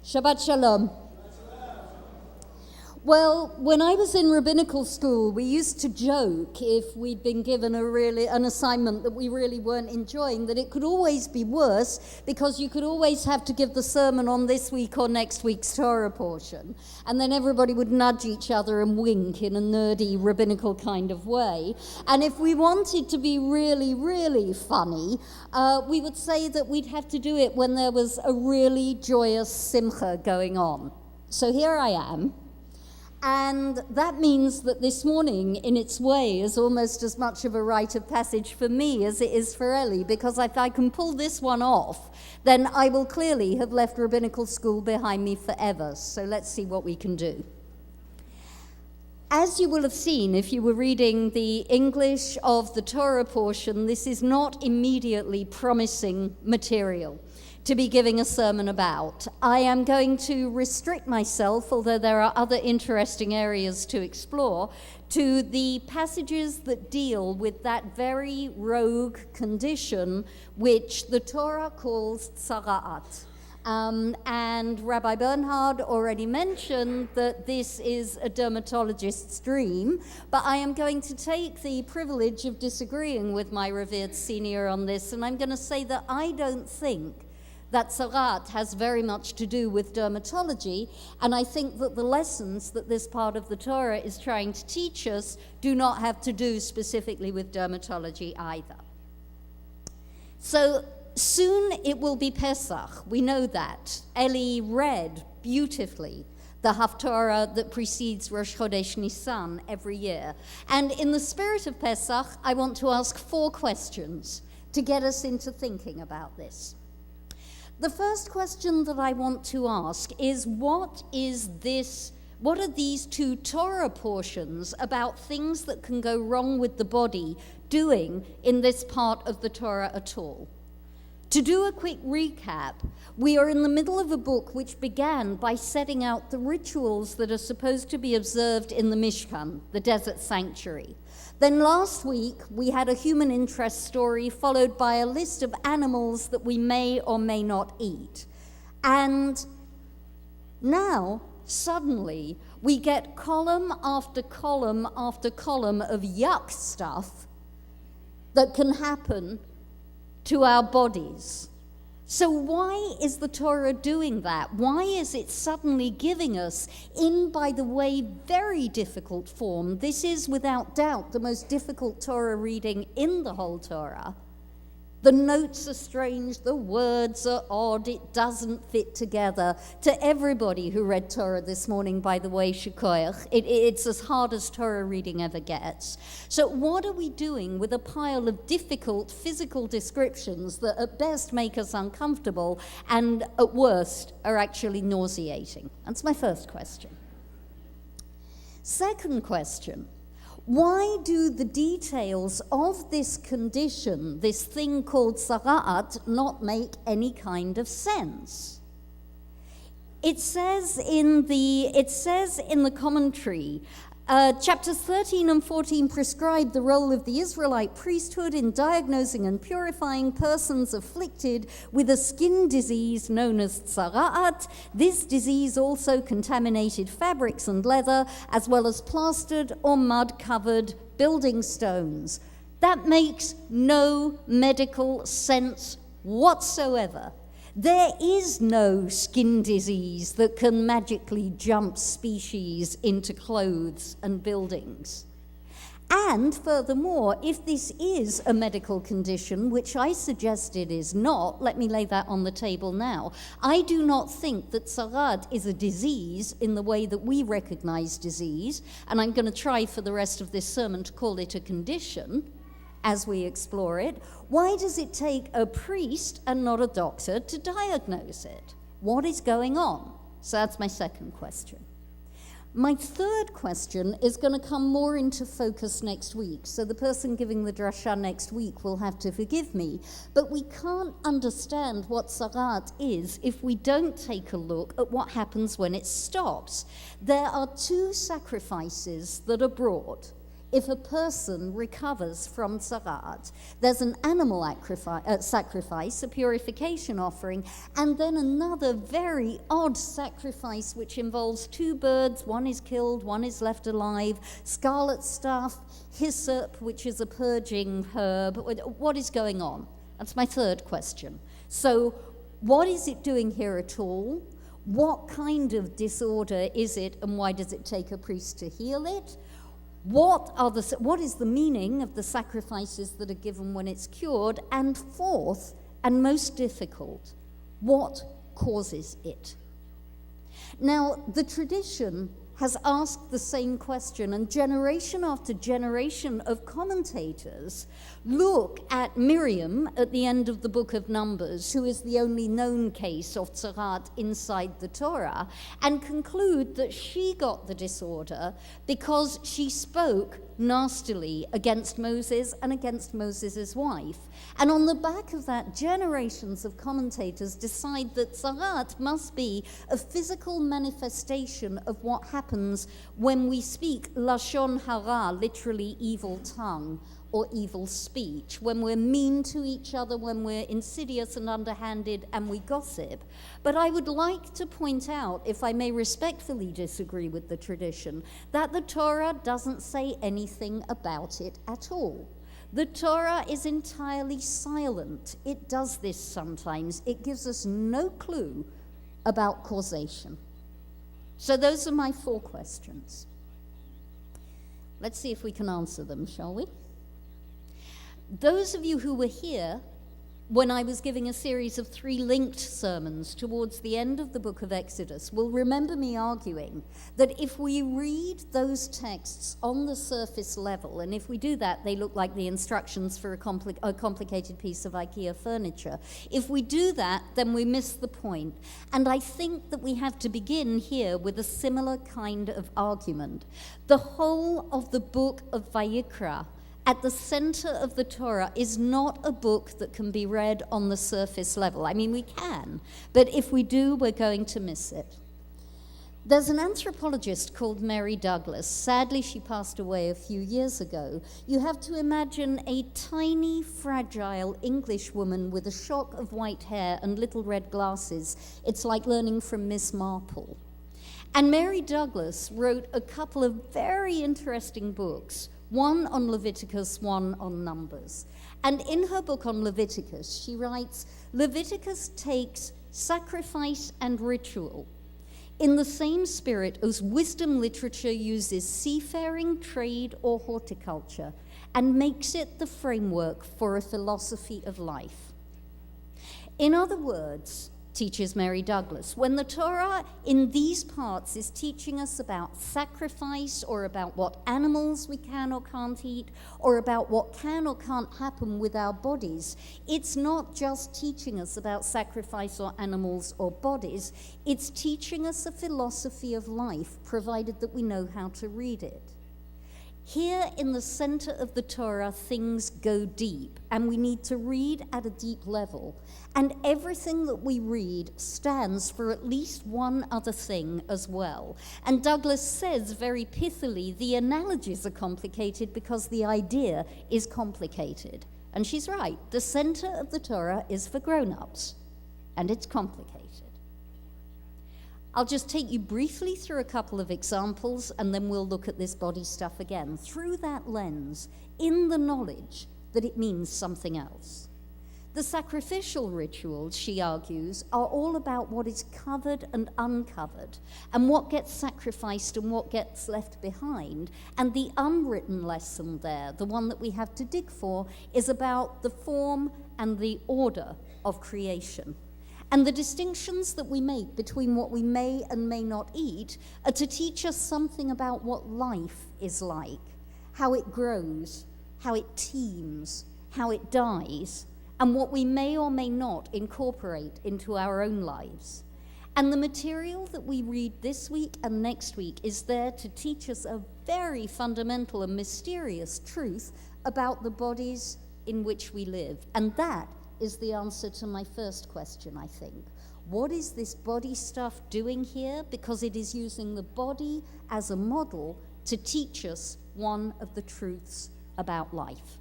Shabbat Shalom. Well, when I was in rabbinical school, we used to joke if we'd been given an assignment that we really weren't enjoying, that it could always be worse because you could always have to give the sermon on this week or next week's Torah portion. And then everybody would nudge each other and wink in a nerdy rabbinical kind of way. And if we wanted to be really, really funny, we would say that we'd have to do it when there was a really joyous simcha going on. So here I am. And that means that this morning, in its way, is almost as much of a rite of passage for me as it is for Ellie, because if I can pull this one off, then I will clearly have left rabbinical school behind me forever. So let's see what we can do. As you will have seen if you were reading the English of the Torah portion, this is not immediately promising material to be giving a sermon about. I am going to restrict myself, although there are other interesting areas to explore, to the passages that deal with that very rogue condition which the Torah calls tzara'at. And Rabbi Bernhard already mentioned that this is a dermatologist's dream, but I am going to take the privilege of disagreeing with my revered senior on this, and I'm going to say that I don't think that tzara'at has very much to do with dermatology, and I think that the lessons that this part of the Torah is trying to teach us do not have to do specifically with dermatology either. So soon it will be Pesach, we know that. Eli read beautifully the Haftorah that precedes Rosh Chodesh Nisan every year. And in the spirit of Pesach, I want to ask 4 questions to get us into thinking about this. The first question that I want to ask is, what are these 2 Torah portions about things that can go wrong with the body doing in this part of the Torah at all? To do a quick recap, we are in the middle of a book which began by setting out the rituals that are supposed to be observed in the Mishkan, the desert sanctuary. Then last week, we had a human interest story followed by a list of animals that we may or may not eat. And now, suddenly, we get column after column after column of yuck stuff that can happen to our bodies. So why is the Torah doing that? Why is it suddenly giving us, in, by the way, very difficult form? This is, without doubt, the most difficult Torah reading in the whole Torah. The notes are strange, the words are odd, it doesn't fit together. To everybody who read Torah this morning, by the way, shikoyach, it's as hard as Torah reading ever gets. So what are we doing with a pile of difficult physical descriptions that at best make us uncomfortable and at worst are actually nauseating? That's my first question. Second question. Why do the details of this condition, this thing called tzara'at, not make any kind of sense? It says in the commentary, chapters 13 and 14 prescribe the role of the Israelite priesthood in diagnosing and purifying persons afflicted with a skin disease known as tzara'at. This disease also contaminated fabrics and leather, as well as plastered or mud-covered building stones. That makes no medical sense whatsoever. There is no skin disease that can magically jump species into clothes and buildings. And furthermore, if this is a medical condition, which I suggest it is not, let me lay that on the table now. I do not think that tzara'at is a disease in the way that we recognize disease, and I'm going to try for the rest of this sermon to call it a condition as we explore it. Why does it take a priest and not a doctor to diagnose it? What is going on? So that's my second question. My third question is going to come more into focus next week, so the person giving the drasha next week will have to forgive me, but we can't understand what tzara'at is if we don't take a look at what happens when it stops. There are 2 sacrifices that are brought if a person recovers from tzarat, there's an animal sacrifice, a purification offering, and then another very odd sacrifice which involves 2 birds. One is killed, one is left alive, scarlet stuff, hyssop, which is a purging herb. What is going on? That's my third question. So what is it doing here at all? What kind of disorder is it, and why does it take a priest to heal it? What is the meaning of the sacrifices that are given when it's cured? And fourth, and most difficult, what causes it? Now, the tradition has asked the same question, and generation after generation of commentators look at Miriam at the end of the book of Numbers, who is the only known case of tzarat inside the Torah, and conclude that she got the disorder because she spoke nastily against Moses and against Moses' wife. And on the back of that, generations of commentators decide that tzarat must be a physical manifestation of what happens when we speak lashon hara, literally evil tongue or evil speech, when we're mean to each other, when we're insidious and underhanded and we gossip. But I would like to point out, if I may respectfully disagree with the tradition, that the Torah doesn't say anything about it at all. The Torah is entirely silent. It does this sometimes. It gives us no clue about causation. So those are my 4 questions. Let's see if we can answer them, shall we? Those of you who were here when I was giving a series of 3 linked sermons towards the end of the book of Exodus will remember me arguing that if we read those texts on the surface level, and if we do that, they look like the instructions for a complicated piece of IKEA furniture. If we do that, then we miss the point. And I think that we have to begin here with a similar kind of argument. The whole of the book of Vayikra, at the center of the Torah, is not a book that can be read on the surface level. I mean, we can, but if we do, we're going to miss it. There's an anthropologist called Mary Douglas. Sadly, she passed away a few years ago. You have to imagine a tiny, fragile English woman with a shock of white hair and little red glasses. It's like learning from Miss Marple. And Mary Douglas wrote a couple of very interesting books, one on Leviticus, one on Numbers. And in her book on Leviticus, she writes, Leviticus takes sacrifice and ritual in the same spirit as wisdom literature uses seafaring, trade, or horticulture, and makes it the framework for a philosophy of life. In other words, teaches Mary Douglas, when the Torah in these parts is teaching us about sacrifice, or about what animals we can or can't eat, or about what can or can't happen with our bodies, it's not just teaching us about sacrifice or animals or bodies, it's teaching us a philosophy of life, provided that we know how to read it. Here in the center of the Torah, things go deep, and we need to read at a deep level. And everything that we read stands for at least one other thing as well. And Douglas says very pithily, the analogies are complicated because the idea is complicated. And she's right. The center of the Torah is for grown-ups, and it's complicated. I'll just take you briefly through a couple of examples, and then we'll look at this body stuff again through that lens, in the knowledge that it means something else. The sacrificial rituals, she argues, are all about what is covered and uncovered, and what gets sacrificed and what gets left behind. And the unwritten lesson there, the one that we have to dig for, is about the form and the order of creation. And the distinctions that we make between what we may and may not eat are to teach us something about what life is like, how it grows, how it teems, how it dies, and what we may or may not incorporate into our own lives. And the material that we read this week and next week is there to teach us a very fundamental and mysterious truth about the bodies in which we live. And that is the answer to my first question, I think. What is this body stuff doing here? Because it is using the body as a model to teach us one of the truths about life.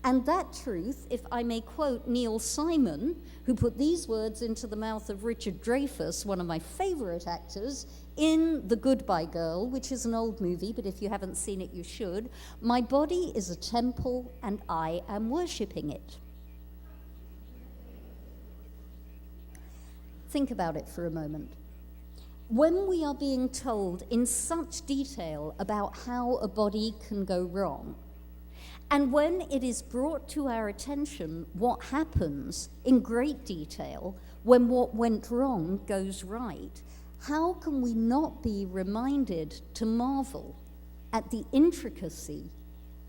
And that truth, if I may quote Neil Simon, who put these words into the mouth of Richard Dreyfuss, one of my favorite actors, in The Goodbye Girl, which is an old movie, but if you haven't seen it, you should. My body is a temple, and I am worshipping it. Think about it for a moment. When we are being told in such detail about how a body can go wrong, and when it is brought to our attention what happens in great detail when what went wrong goes right, how can we not be reminded to marvel at the intricacy,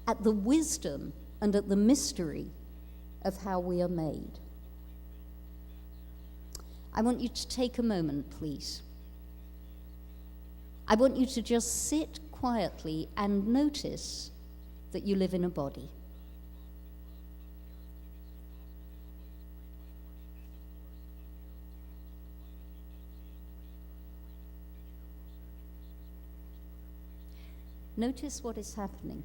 at the wisdom, and at the mystery of how we are made? I want you to take a moment, please. I want you to just sit quietly and notice that you live in a body. Notice what is happening.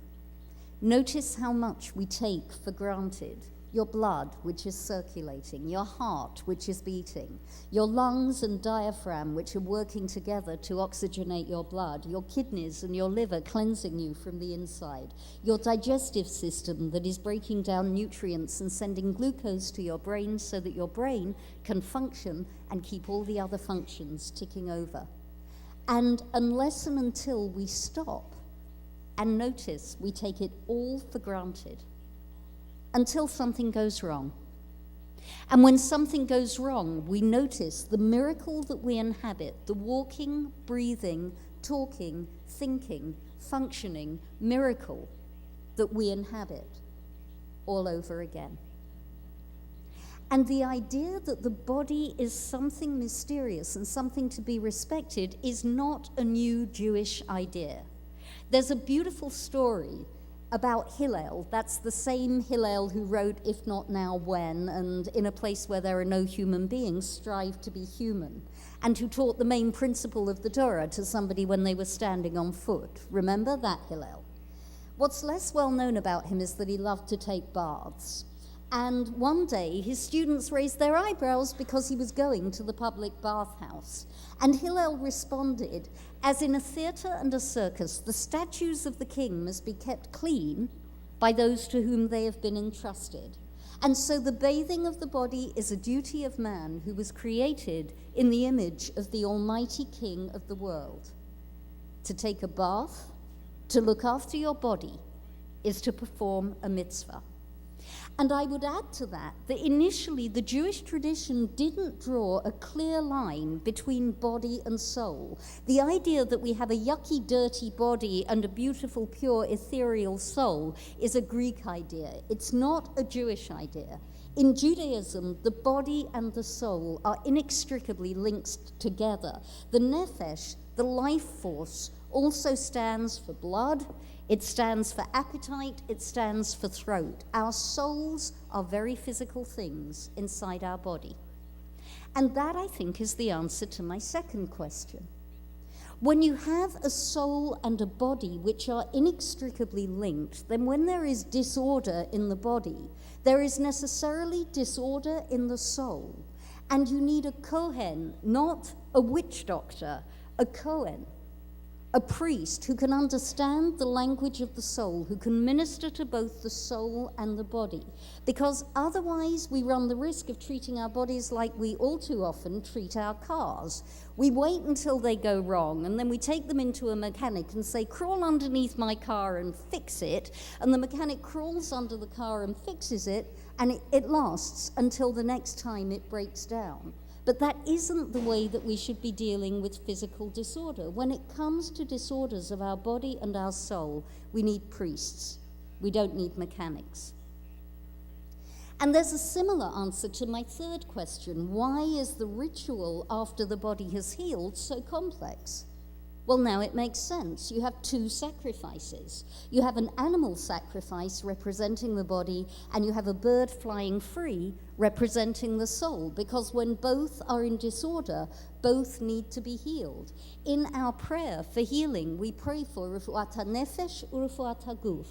Notice how much we take for granted. Your blood, which is circulating, your heart, which is beating, your lungs and diaphragm, which are working together to oxygenate your blood, your kidneys and your liver cleansing you from the inside, your digestive system that is breaking down nutrients and sending glucose to your brain so that your brain can function and keep all the other functions ticking over. And unless and until we stop and notice, we take it all for granted. Until something goes wrong. And when something goes wrong, we notice the miracle that we inhabit, the walking, breathing, talking, thinking, functioning miracle that we inhabit all over again. And the idea that the body is something mysterious and something to be respected is not a new Jewish idea. There's a beautiful story about Hillel. That's the same Hillel who wrote If Not Now, When, and In a Place Where There Are No Human Beings, Strive to Be Human, and who taught the main principle of the Torah to somebody when they were standing on foot. Remember that Hillel? What's less well known about him is that he loved to take baths. And one day, his students raised their eyebrows because he was going to the public bathhouse. And Hillel responded, as in a theater and a circus, the statues of the king must be kept clean by those to whom they have been entrusted. And so the bathing of the body is a duty of man who was created in the image of the Almighty King of the world. To take a bath, to look after your body, is to perform a mitzvah. And I would add to that initially the Jewish tradition didn't draw a clear line between body and soul. The idea that we have a yucky, dirty body and a beautiful, pure, ethereal soul is a Greek idea. It's not a Jewish idea. In Judaism, the body and the soul are inextricably linked together. The nephesh, the life force, also stands for blood. It stands for appetite, it stands for throat. Our souls are very physical things inside our body. And that, I think, is the answer to my second question. When you have a soul and a body which are inextricably linked, then when there is disorder in the body, there is necessarily disorder in the soul. And you need a Kohen, not a witch doctor, a Kohen. A priest who can understand the language of the soul, who can minister to both the soul and the body. Because otherwise we run the risk of treating our bodies like we all too often treat our cars. We wait until they go wrong, and then we take them into a mechanic and say, crawl underneath my car and fix it. And the mechanic crawls under the car and fixes it, and it lasts until the next time it breaks down. But that isn't the way that we should be dealing with physical disorder. When it comes to disorders of our body and our soul, we need priests. We don't need mechanics. And there's a similar answer to my third question. Why is the ritual after the body has healed so complex? Well, now it makes sense. You have two sacrifices. You have an animal sacrifice representing the body, and you have a bird flying free representing the soul, because when both are in disorder, both need to be healed. In our prayer for healing, we pray for refuat nefesh u'refuat haguf,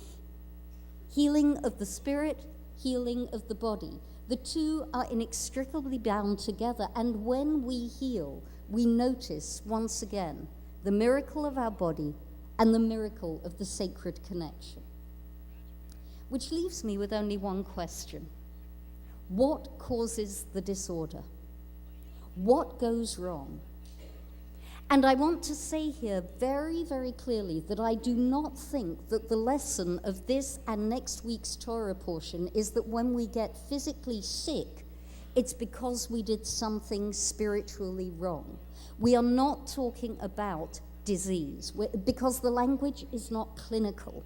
healing of the spirit, healing of the body. The two are inextricably bound together, and when we heal, we notice once again the miracle of our body and the miracle of the sacred connection. Which leaves me with only one question. What causes the disorder? What goes wrong? And I want to say here very, very clearly that I do not think that the lesson of this and next week's Torah portion is that when we get physically sick, it's because we did something spiritually wrong. We are not talking about disease, because the language is not clinical.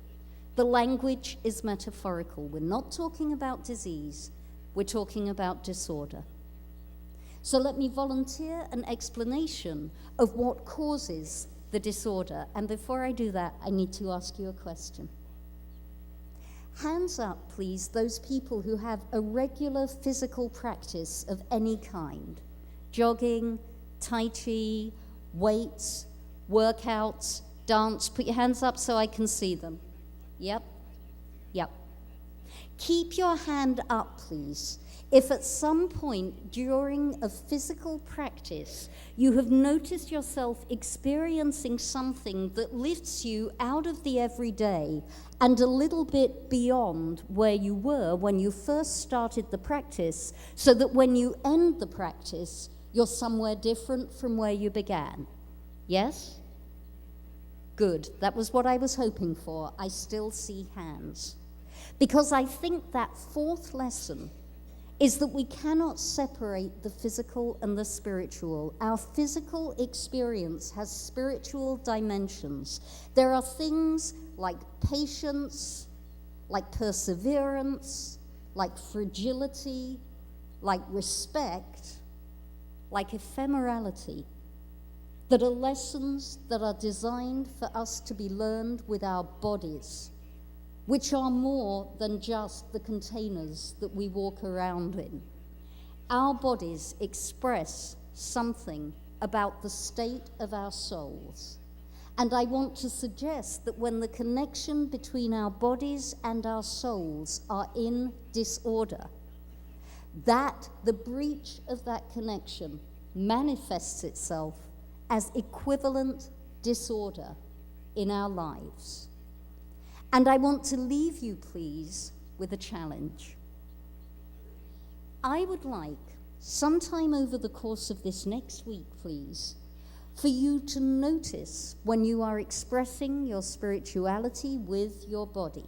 The language is metaphorical. We're not talking about disease, we're talking about disorder. So let me volunteer an explanation of what causes the disorder. And before I do that, I need to ask you a question. Hands up, please, those people who have a regular physical practice of any kind. Jogging, tai chi, weights, workouts, dance. Put your hands up so I can see them. Yep. Keep your hand up, please. If at some point during a physical practice you have noticed yourself experiencing something that lifts you out of the everyday and a little bit beyond where you were when you first started the practice, so that when you end the practice, you're somewhere different from where you began. Yes? Good. That was what I was hoping for. I still see hands. Because I think that fourth lesson is that we cannot separate the physical and the spiritual. Our physical experience has spiritual dimensions. There are things like patience, like perseverance, like fragility, like respect, like ephemerality, that are lessons that are designed for us to be learned with our bodies, which are more than just the containers that we walk around in. Our bodies express something about the state of our souls. And I want to suggest that when the connection between our bodies and our souls are in disorder, that the breach of that connection manifests itself as equivalent disorder in our lives. And I want to leave you, please, with a challenge. I would like, sometime over the course of this next week, please, for you to notice when you are expressing your spirituality with your body.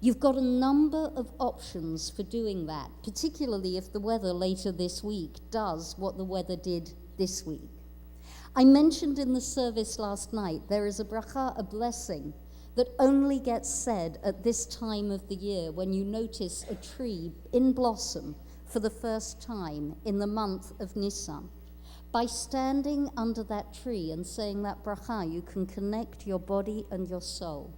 You've got a number of options for doing that, particularly if the weather later this week does what the weather did this week. I mentioned in the service last night, there is a bracha, a blessing, that only gets said at this time of the year when you notice a tree in blossom for the first time in the month of Nisan. By standing under that tree and saying that bracha, you can connect your body and your soul.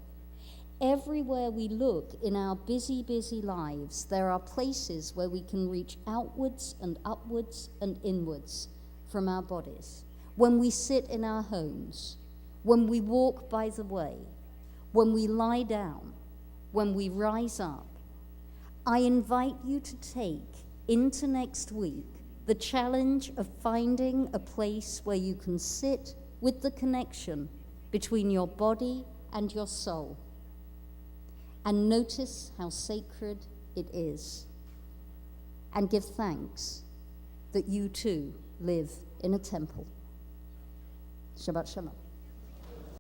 Everywhere we look in our busy, busy lives, there are places where we can reach outwards and upwards and inwards from our bodies. When we sit in our homes, when we walk by the way, when we lie down, when we rise up, I invite you to take into next week the challenge of finding a place where you can sit with the connection between your body and your soul, and notice how sacred it is, and give thanks that you too live in a temple. Shabbat Shalom.